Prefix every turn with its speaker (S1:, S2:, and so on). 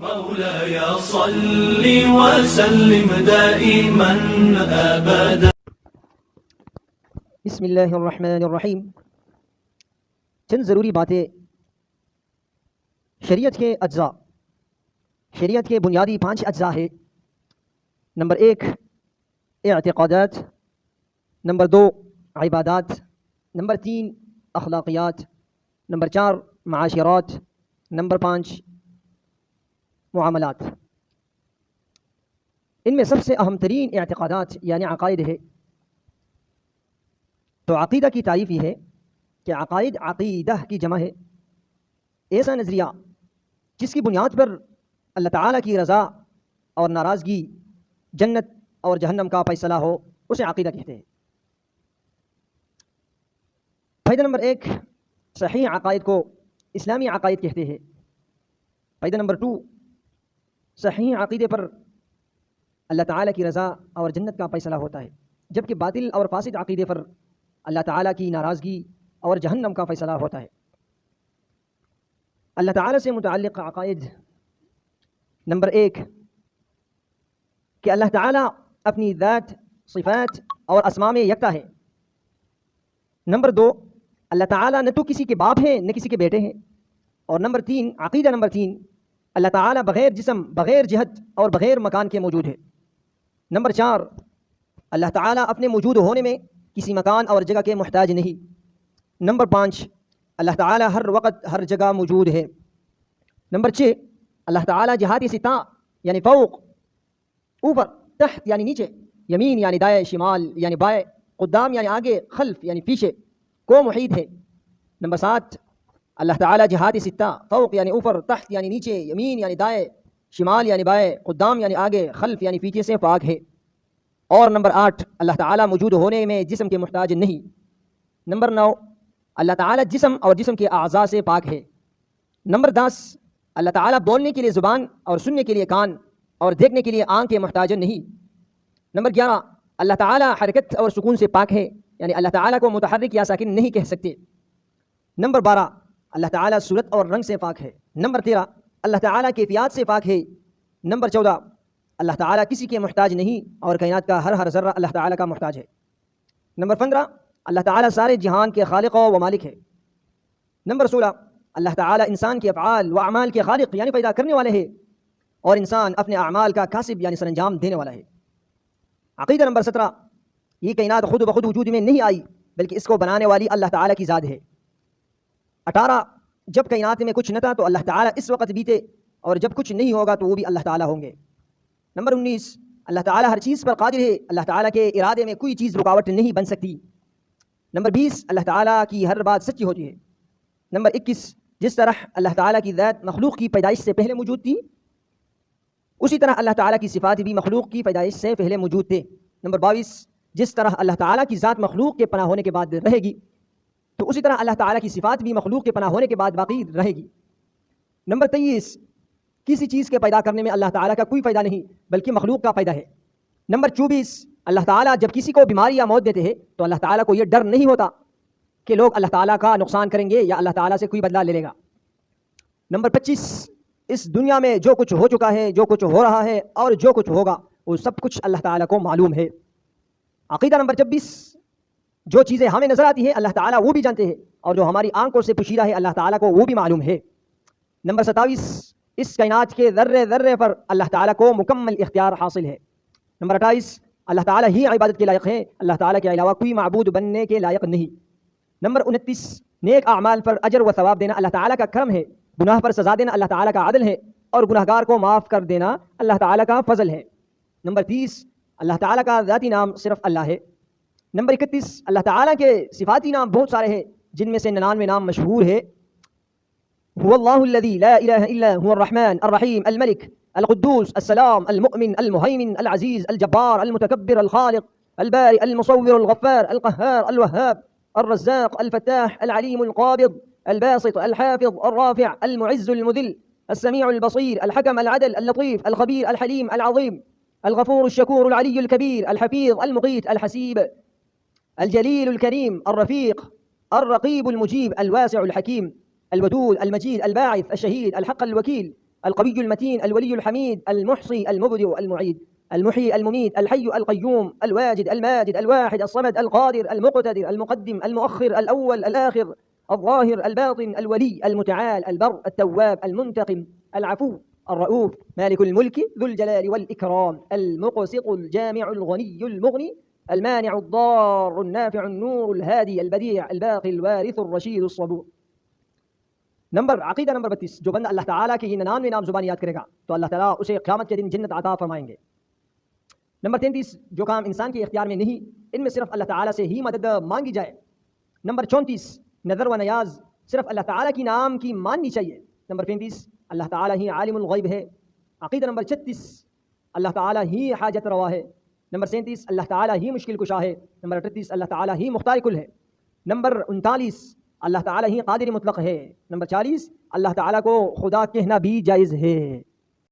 S1: مولاي صل وسلم دائما ابدا.
S2: بسم اللہ الرحمن الرحیم. چند ضروری باتیں. شریعت کے اجزاء. شریعت کے بنیادی 5 اجزاء ہے. نمبر 1 اعتقادات، نمبر 2 عبادات، نمبر 3 اخلاقیات، نمبر 4 معاشرات، نمبر 5 معاملات. ان میں سب سے اہم ترین اعتقادات یعنی عقائد ہے. تو عقیدہ کی تعریف یہ ہے کہ عقائد عقیدہ کی جمع ہے. ایسا نظریہ جس کی بنیاد پر اللہ تعالیٰ کی رضا اور ناراضگی، جنت اور جہنم کا فیصلہ ہو، اسے عقیدہ کہتے ہیں. فائدہ نمبر 1، صحیح عقائد کو اسلامی عقائد کہتے ہیں. فائدہ نمبر 2، صحیح عقیدے پر اللہ تعالیٰ کی رضا اور جنت کا فیصلہ ہوتا ہے، جبکہ باطل اور فاسد عقیدے پر اللہ تعالیٰ کی ناراضگی اور جہنم کا فیصلہ ہوتا ہے. اللہ تعالیٰ سے متعلق عقائد. نمبر 1 کہ اللہ تعالیٰ اپنی ذات، صفات اور اسماء میں یکتا ہے. نمبر 2 اللہ تعالیٰ نہ تو کسی کے باپ ہیں نہ کسی کے بیٹے ہیں. اور نمبر 3 عقیدہ نمبر 3 اللہ تعالیٰ بغیر جسم، بغیر جہت اور بغیر مکان کے موجود ہے. نمبر 4 اللہ تعالیٰ اپنے موجود ہونے میں کسی مکان اور جگہ کے محتاج نہیں. نمبر 5 اللہ تعالیٰ ہر وقت ہر جگہ موجود ہے. نمبر 6 اللہ تعالیٰ جہات ستا یعنی فوق، اوپر، تحت یعنی نیچے، یمین یعنی دائیں، شمال یعنی بائیں، قدام یعنی آگے، خلف یعنی پیچھے کو محیط ہے. نمبر 7 اللہ تعالیٰ جہات ستا، فوق یعنی اوپر، تحت یعنی نیچے، یمین یعنی دائیں، شمال یعنی بائیں، قدام یعنی آگے، خلف یعنی پیچھے سے پاک ہے. اور نمبر 8 اللہ تعالیٰ موجود ہونے میں جسم کے محتاج نہیں. نمبر 9 اللہ تعالیٰ جسم اور جسم کے اعضاء سے پاک ہے. نمبر 10 اللہ تعالیٰ بولنے کے لیے زبان اور سننے کے لیے کان اور دیکھنے کے لیے آنکھ کے محتاج نہیں. نمبر 11 اللہ تعالیٰ حرکت اور سکون سے پاک ہے، یعنی اللہ تعالیٰ کو متحرک یا ساکن نہیں کہہ سکتے. نمبر 12 اللہ تعالیٰ صورت اور رنگ سے پاک ہے. نمبر 13 اللہ تعالیٰ کیفیات سے پاک ہے. نمبر 14 اللہ تعالیٰ کسی کے محتاج نہیں اور کائنات کا ہر ذرہ اللہ تعالیٰ کا محتاج ہے. نمبر 15 اللہ تعالیٰ سارے جہان کے خالق و مالک ہے. نمبر 16 اللہ تعالیٰ انسان کے افعال و اعمال کے خالق یعنی پیدا کرنے والے ہے، اور انسان اپنے اعمال کا کاسب یعنی سر انجام دینے والا ہے. عقیدہ نمبر 17 یہ کائنات خود بخود وجود میں نہیں آئی بلکہ اس کو بنانے والی اللہ تعالیٰ کی ذات ہے. 18 جب کائنات میں کچھ نہ تھا تو اللہ تعالیٰ اس وقت بھی تھے، اور جب کچھ نہیں ہوگا تو وہ بھی اللہ تعالیٰ ہوں گے. نمبر 19 اللہ تعالیٰ ہر چیز پر قادر ہے، اللہ تعالیٰ کے ارادے میں کوئی چیز رکاوٹ نہیں بن سکتی. نمبر 20 اللہ تعالیٰ کی ہر بات سچی ہوتی ہے. نمبر 21 جس طرح اللہ تعالیٰ کی ذات مخلوق کی پیدائش سے پہلے موجود تھی، اسی طرح اللہ تعالیٰ کی صفات بھی مخلوق کی پیدائش سے پہلے موجود تھے. نمبر 22 جس طرح اللہ تعالیٰ کی ذات مخلوق کے پناہ ہونے کے بعد رہے گی، تو اسی طرح اللہ تعالیٰ کی صفات بھی مخلوق کے پناہ ہونے کے بعد باقی رہے گی. نمبر 23 کسی چیز کے پیدا کرنے میں اللہ تعالیٰ کا کوئی فائدہ نہیں بلکہ مخلوق کا فائدہ ہے. نمبر 24 اللہ تعالیٰ جب کسی کو بیماری یا موت دیتے ہیں تو اللہ تعالیٰ کو یہ ڈر نہیں ہوتا کہ لوگ اللہ تعالیٰ کا نقصان کریں گے یا اللہ تعالیٰ سے کوئی بدلہ لے لے گا. نمبر 25 اس دنیا میں جو کچھ ہو چکا ہے، جو کچھ ہو رہا ہے اور جو کچھ ہوگا وہ سب کچھ اللہ تعالیٰ کو معلوم ہے. عقیدہ نمبر 26 جو چیزیں ہمیں نظر آتی ہیں اللہ تعالیٰ وہ بھی جانتے ہیں، اور جو ہماری آنکھوں سے پوشیدہ ہے اللہ تعالیٰ کو وہ بھی معلوم ہے. نمبر 27 اس کائنات کے ذرے ذرے پر اللہ تعالیٰ کو مکمل اختیار حاصل ہے. نمبر 28 اللہ تعالیٰ ہی عبادت کے لائق ہے، اللہ تعالیٰ کے علاوہ کوئی معبود بننے کے لائق نہیں. نمبر 29 نیک اعمال پر اجر و ثواب دینا اللہ تعالیٰ کا کرم ہے، گناہ پر سزا دینا اللہ تعالیٰ کا عدل ہے، اور گناہ گار کو معاف کر دینا اللہ تعالیٰ کا فضل ہے. نمبر 30 اللہ تعالیٰ کا ذاتی نام صرف اللہ ہے. نمبر 31 اللہ تعالیٰ کے صفاتی نام بہت سارے ہیں جن میں سے 99 نام مشہور ہے. هو الله الذي لا إله إلا هو الرحمن الرحيم الملك القدوس السلام المؤمن المهيمن العزيز الجبار المتكبر الخالق البارئ المصور الغفار القهار الوهاب الرزاق الفتاح العليم القابض الباسط الحافظ الرافع المعز المذل السميع البصير الحكم العدل اللطيف الخبير الحليم العظيم الغفور الشكور العلي الكبير الحفيظ المقيت الحسيب الجليل الكريم الرفيق الرقيب المجيب الواسع الحكيم الودود المجيد الباعث الشهيد الحق الوكيل القوي المتين الولي الحميد المحصي المبدئ المعيد المحيي المميت الحي القيوم الواجد الماجد الواحد الصمد القادر المقتدر المقدم المؤخر الأول الآخر الظاهر الباطن الولي المتعال البر التواب المنتقم العفو الرؤوف مالك الملك ذو الجلال والإكرام المقسط الجامع الغني المغني المانع الضار النافع النور الهادي البديع الباقي الوارث الرشيد الصبور. نمبر عقیدہ نمبر 32، جو بندہ اللہ تعالیٰ کے یہ 99 نام زبان یاد کرے گا تو اللہ تعالیٰ اسے قیامت کے دن جنت عطا فرمائیں گے۔ نمبر 33، جو کام انسان کے اختیار میں نہیں ان میں صرف اللہ تعالیٰ سے ہی مدد مانگی جائے۔ نمبر 34، نظر و نیاز صرف اللہ تعالیٰ کی نام کی ماننی چاہیے۔ نمبر 35، اللہ تعالیٰ ہی عالم الغیب ہے۔ عقیدہ نمبر 36، اللہ تعالیٰ ہی حاجت روا ہے۔ نمبر 37، اللہ تعالیٰ ہی مشکل کشا ہے۔ نمبر 38، اللہ تعالیٰ ہی مختار کل ہے۔ نمبر 39، اللہ تعالیٰ ہی قادر مطلق ہے۔ نمبر 40، اللہ تعالیٰ کو خدا کہنا بھی جائز ہے۔